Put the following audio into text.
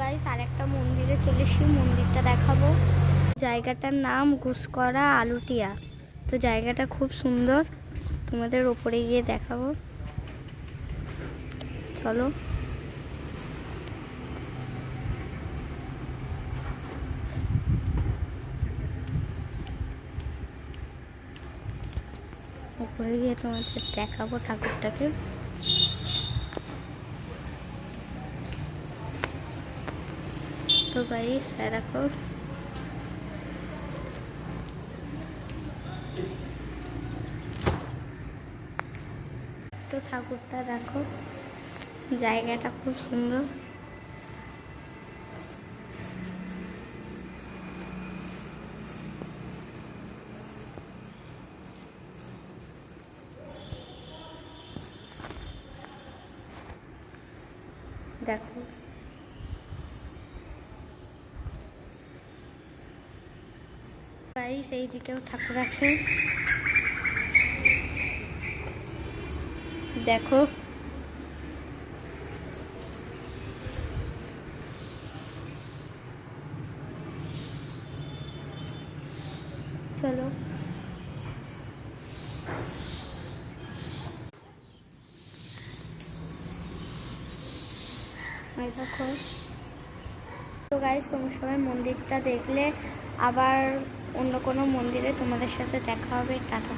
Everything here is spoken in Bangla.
গাইস আরেকটা মন্দিরে চলে এসেছি, মন্দিরটা দেখাবো। জায়গাটার নাম গুসকরা আলুটিয়া। তো জায়গাটা খুব সুন্দর, তোমাদের ওপরে গিয়ে দেখাবো, চলো। উপরে গিয়ে তোমাদের দেখাবো ঠাকুরটাকে। তো গাইস দেখো, তো ঠাকুরটা দেখো, জায়গাটা খুব সুন্দর। দেখো গাইস এই দিকেও ঠাকুর আছে, দেখো। চলো দেখো। তো গাইস তোমরা সবাই মন্দিরটা দেখলে, আবার অন্য কোনো মন্দিরে তোমাদের সাথে দেখা হবে। টাটা।